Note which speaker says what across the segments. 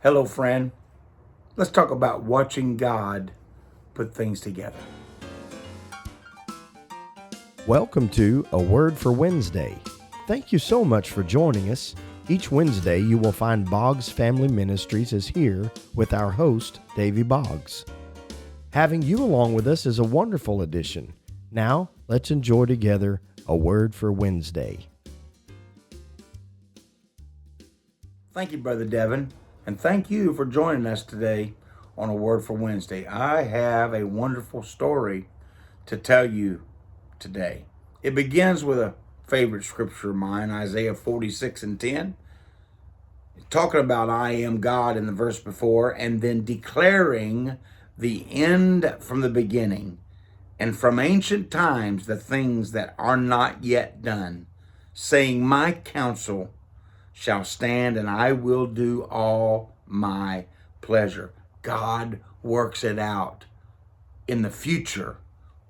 Speaker 1: Hello, friend. Let's talk about watching God put things together.
Speaker 2: Welcome to A Word for Wednesday. Thank you so much for joining us. Each Wednesday, you will find Boggs Family Ministries is here with our host, Davy Boggs. Having you along with us is a wonderful addition. Now, let's enjoy together A Word for Wednesday.
Speaker 1: Thank you, Brother Devin, and thank you for joining us today on A Word for Wednesday. I have a wonderful story to tell you today. It begins with a favorite scripture of mine, Isaiah 46:10. Talking about I am God in the verse before, and then declaring the end from the beginning, and from ancient times the things that are not yet done, saying, my counsel shall stand, and I will do all my pleasure. God works it out in the future,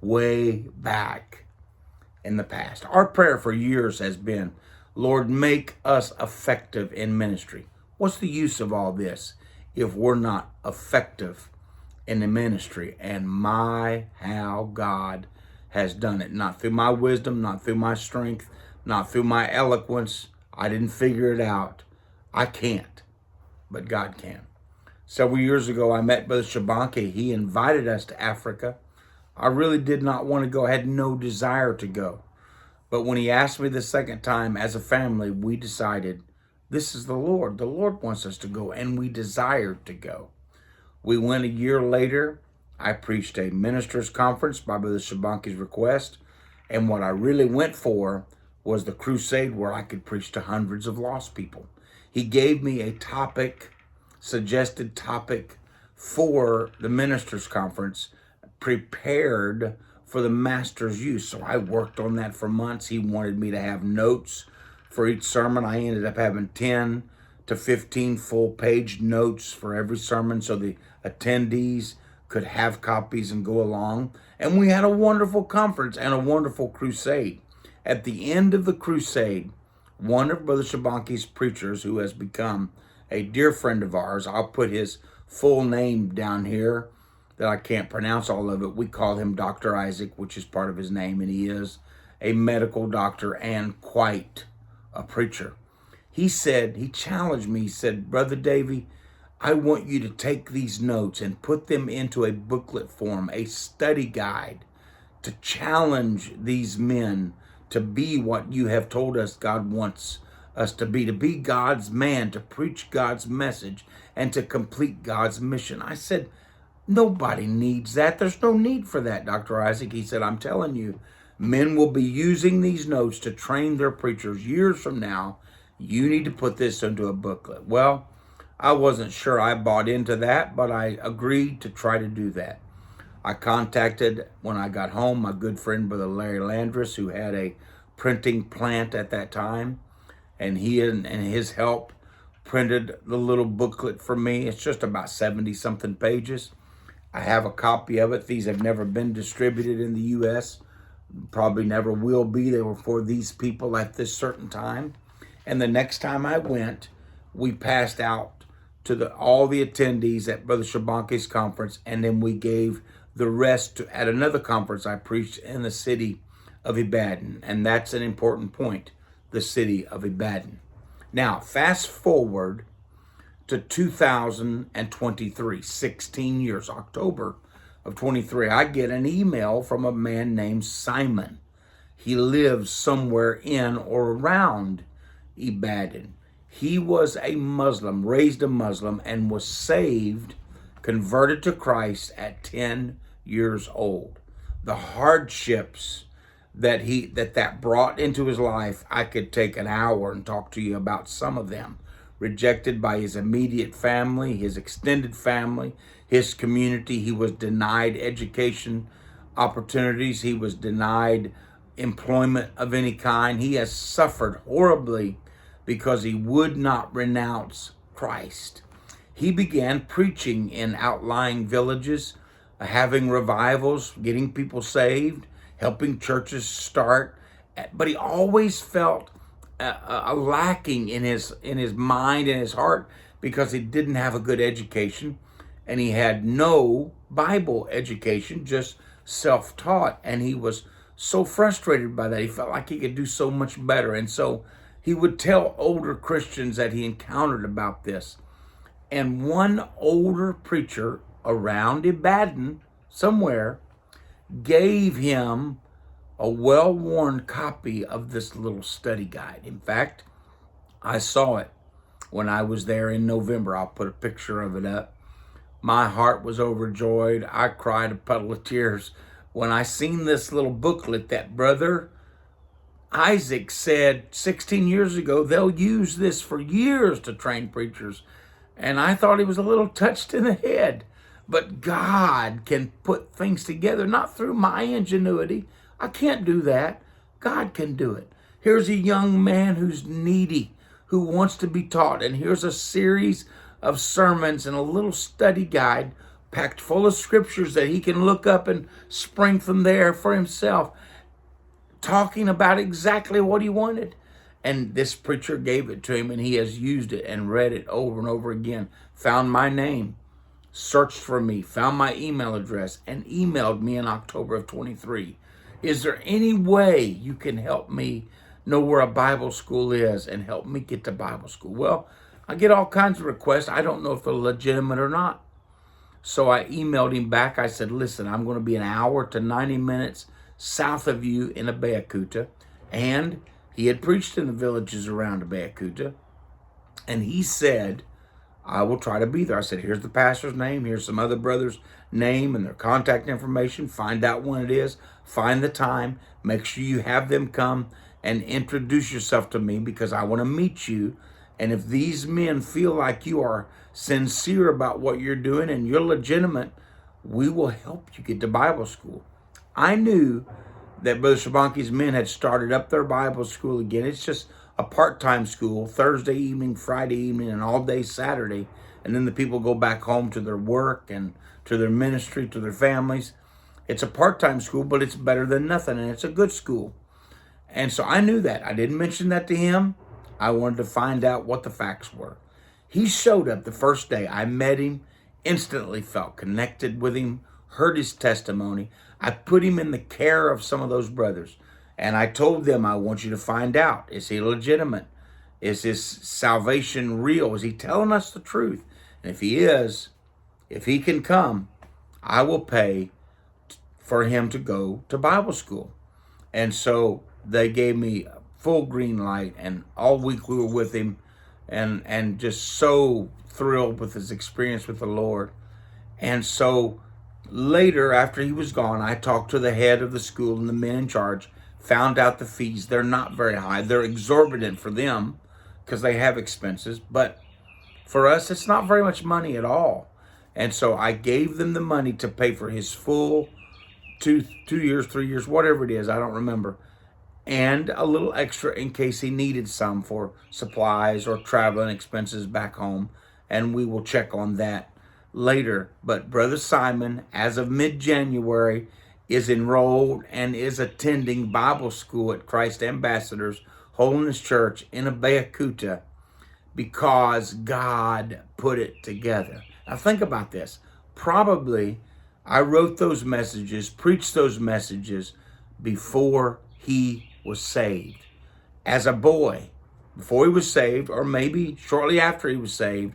Speaker 1: way back in the past. Our prayer for years has been, Lord, make us effective in ministry. What's the use of all this if we're not effective in the ministry? And my, how God has done it. Not through my wisdom, not through my strength, not through my eloquence. I didn't figure it out. I can't, but God can. Several years ago, I met Brother Shabanki. He invited us to Africa. I really did not want to go. I had no desire to go. But when he asked me the second time, as a family, we decided this is the Lord. The Lord wants us to go, and we desired to go. We went a year later. I preached a ministers' conference by Brother Shabanki's request, and what I really went for was the crusade where I could preach to hundreds of lost people. He gave me a suggested topic for the ministers' conference, prepared for the master's use. So I worked on that for months. He wanted me to have notes for each sermon. I ended up having 10 to 15 full-page notes for every sermon so the attendees could have copies and go along. And we had a wonderful conference and a wonderful crusade. At the end of the crusade, one of Brother Shabanki's preachers, who has become a dear friend of ours, I'll put his full name down here that I can't pronounce all of it. We call him Dr. Isaac, which is part of his name, and he is a medical doctor and quite a preacher. He challenged me, he said, Brother Davy, I want you to take these notes and put them into a booklet form, a study guide, to challenge these men to be what you have told us God wants us to be God's man, to preach God's message, and to complete God's mission. I said, nobody needs that. There's no need for that, Dr. Isaac. He said, I'm telling you, men will be using these notes to train their preachers years from now. You need to put this into a booklet. Well, I wasn't sure I bought into that, but I agreed to try to do that. I contacted, when I got home, my good friend, Brother Larry Landris, who had a printing plant at that time, and he and his help printed the little booklet for me. It's just about 70-something pages. I have a copy of it. These have never been distributed in the U.S., probably never will be. They were for these people at this certain time. And the next time I went, we passed out to all the attendees at Brother Shabanki's conference, and then we gave the rest at another conference I preached in the city of Ibadan. And that's an important point, the city of Ibadan. Now, fast forward to 2023, 16 years, October of 23, I get an email from a man named Simon. He lives somewhere in or around Ibadan. He was a Muslim, raised a Muslim, and was saved, converted to Christ at 10 years old. The hardships that brought into his life, I could take an hour and talk to you about some of them. Rejected by his immediate family, his extended family, his community. He was denied education opportunities. He was denied employment of any kind. He has suffered horribly because he would not renounce Christ. He began preaching in outlying villages, having revivals, getting people saved, helping churches start, but he always felt a lacking in his mind and his heart because he didn't have a good education and he had no Bible education, just self-taught. And he was so frustrated by that. He felt like he could do so much better. And so he would tell older Christians that he encountered about this. And one older preacher around Ibadan somewhere gave him a well-worn copy of this little study guide. In fact, I saw it when I was there in November. I'll put a picture of it up. My heart was overjoyed. I cried a puddle of tears when I seen this little booklet that Brother Isaac said 16 years ago, they'll use this for years to train preachers. And I thought he was a little touched in the head. But God can put things together, not through my ingenuity. I can't do that. God can do it. Here's a young man who's needy, who wants to be taught. And here's a series of sermons and a little study guide packed full of scriptures that he can look up and spring from there for himself, talking about exactly what he wanted. And this preacher gave it to him, and he has used it and read it over and over again, found my name, searched for me, found my email address, and emailed me in October of 23. Is there any way you can help me know where a Bible school is and help me get to Bible school? Well, I get all kinds of requests. I don't know if they're legitimate or not. So I emailed him back. I said, listen, I'm going to be an hour to 90 minutes south of you in Abeokuta. And he had preached in the villages around Abeokuta. And he said, I will try to be there. I said, here's the pastor's name. Here's some other brothers' name and their contact information. Find out when it is. Find the time. Make sure you have them come and introduce yourself to me, because I want to meet you. And if these men feel like you are sincere about what you're doing and you're legitimate, we will help you get to Bible school. I knew that Brother Shabanki's men had started up their Bible school again. It's just a part-time school, Thursday evening, Friday evening, and all day Saturday. And then the people go back home to their work and to their ministry, to their families. It's a part-time school, but it's better than nothing, and it's a good school. And so I knew that. I didn't mention that to him. I wanted to find out what the facts were. He showed up the first day. I met him, instantly felt connected with him, heard his testimony. I put him in the care of some of those brothers. And I told them, I want you to find out, is he legitimate? Is his salvation real? Is he telling us the truth? And if he is, if he can come, I will pay for him to go to Bible school. And so they gave me full green light, and all week we were with him and just so thrilled with his experience with the Lord. And so later, after he was gone, I talked to the head of the school and the men in charge, found out the fees. They're not very high. They're exorbitant for them because they have expenses. But for us, it's not very much money at all. And so I gave them the money to pay for his full 2 years, 3 years, whatever it is, I don't remember, and a little extra in case he needed some for supplies or traveling expenses back home. And we will check on that later. But Brother Simon, as of mid-January, is enrolled and is attending Bible school at Christ Ambassadors Holiness Church in Abeokuta because God put it together. Now think about this. Probably I wrote those messages, preached those messages before he was saved. As a boy, before he was saved, or maybe shortly after he was saved,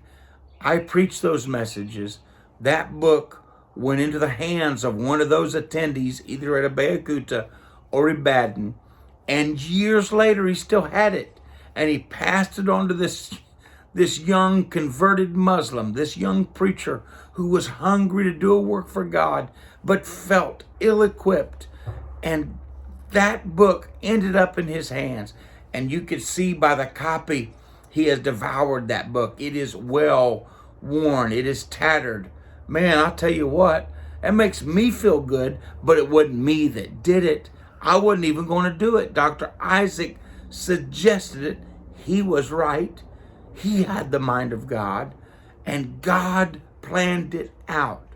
Speaker 1: I preached those messages. That book went into the hands of one of those attendees, either at Abeokuta or Ibadan, and years later he still had it, and he passed it on to this young converted Muslim, this young preacher who was hungry to do a work for God, but felt ill-equipped. And that book ended up in his hands. And you could see by the copy, he has devoured that book. It is well worn. It is tattered. Man, I'll tell you what, that makes me feel good, but it wasn't me that did it. I wasn't even going to do it. Dr. Isaac suggested it. He was right. He had the mind of God, and God planned it out.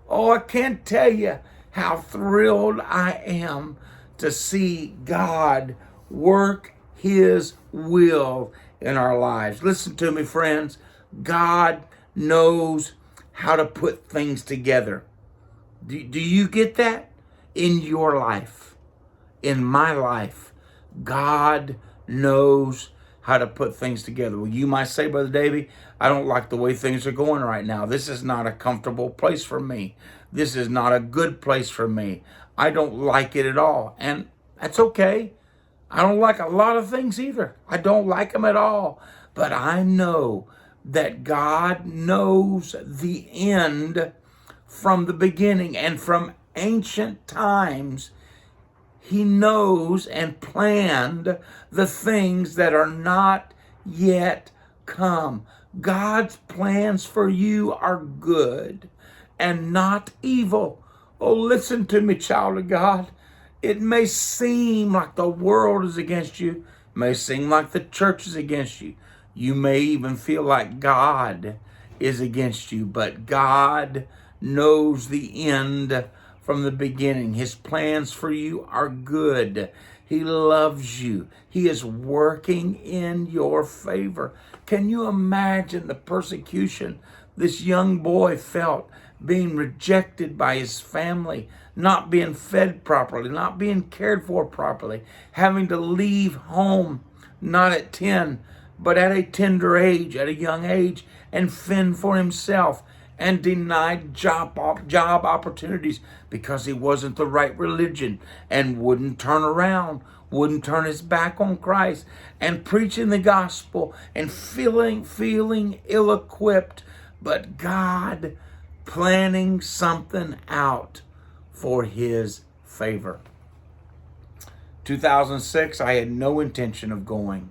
Speaker 1: Oh, I can't tell you how thrilled I am to see God work his will in our lives. Listen to me, friends. God knows how to put things together. Do you get that? In your life, in my life, God knows how to put things together. Well, you might say, Brother Davey, I don't like the way things are going right now. This is not a comfortable place for me. This is not a good place for me. I don't like it at all. And that's okay. I don't like a lot of things either. I don't like them at all. But I know that God knows the end from the beginning, and from ancient times, He knows and planned the things that are not yet come. God's plans for you are good and not evil. Oh, listen to me, child of God. It may seem like the world is against you. It may seem like the church is against you. You may even feel like God is against you, but God knows the end from the beginning. His plans for you are good. He loves you. He is working in your favor. Can you imagine the persecution this young boy felt, being rejected by his family, not being fed properly, not being cared for properly, having to leave home, not at 10, but at a tender age, at a young age, and fend for himself, and denied job opportunities because he wasn't the right religion, and wouldn't turn around, wouldn't turn his back on Christ, and preaching the gospel and feeling ill-equipped, but God planning something out for his favor. 2006, I had no intention of going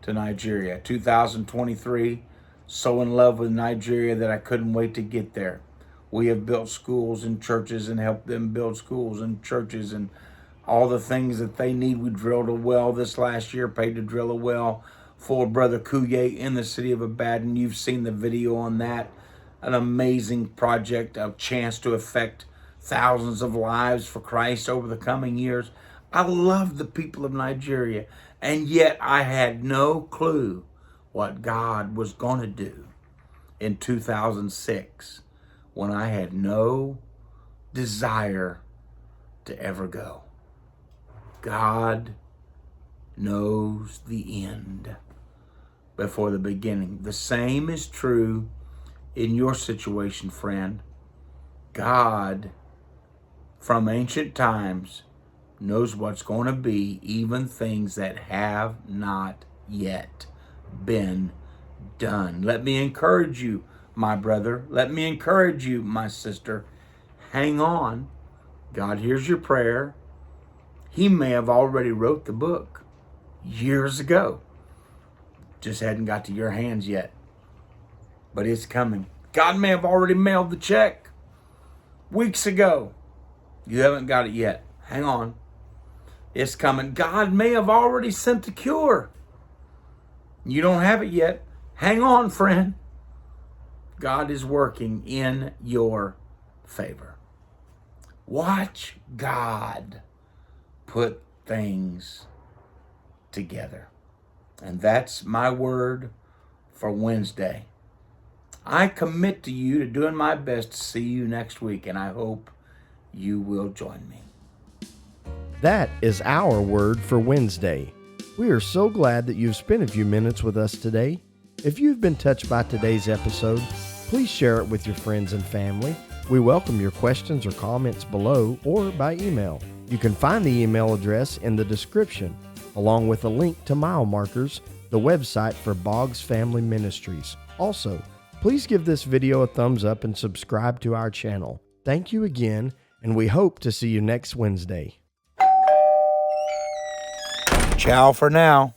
Speaker 1: to Nigeria. 2023, so in love with Nigeria that I couldn't wait to get there. We have built schools and churches and helped them build schools and churches and all the things that they need. We drilled a well this last year, paid to drill a well for Brother Kuye in the city of Ibadan. You've seen the video on that. An amazing project, a chance to affect thousands of lives for Christ over the coming years. I love the people of Nigeria, and yet I had no clue what God was going to do in 2006 when I had no desire to ever go. God knows the end before the beginning. The same is true in your situation, friend. God, from ancient times, knows what's going to be, even things that have not yet been done. Let me encourage you, my brother. Let me encourage you, my sister. Hang on. God hears your prayer. He may have already wrote the book years ago. Just hadn't got to your hands yet. But it's coming. God may have already mailed the check weeks ago. You haven't got it yet. Hang on. It's coming. God may have already sent the cure. You don't have it yet. Hang on, friend. God is working in your favor. Watch God put things together. And that's my word for Wednesday. I commit to you to doing my best to see you next week, and I hope you will join me.
Speaker 2: That is our word for Wednesday. We are so glad that you've spent a few minutes with us today. If you've been touched by today's episode, please share it with your friends and family. We welcome your questions or comments below or by email. You can find the email address in the description, along with a link to mile markers, the website for Boggs Family Ministries. Also, please give this video a thumbs up and subscribe to our channel. Thank you again, and we hope to see you next Wednesday.
Speaker 1: Ciao for now.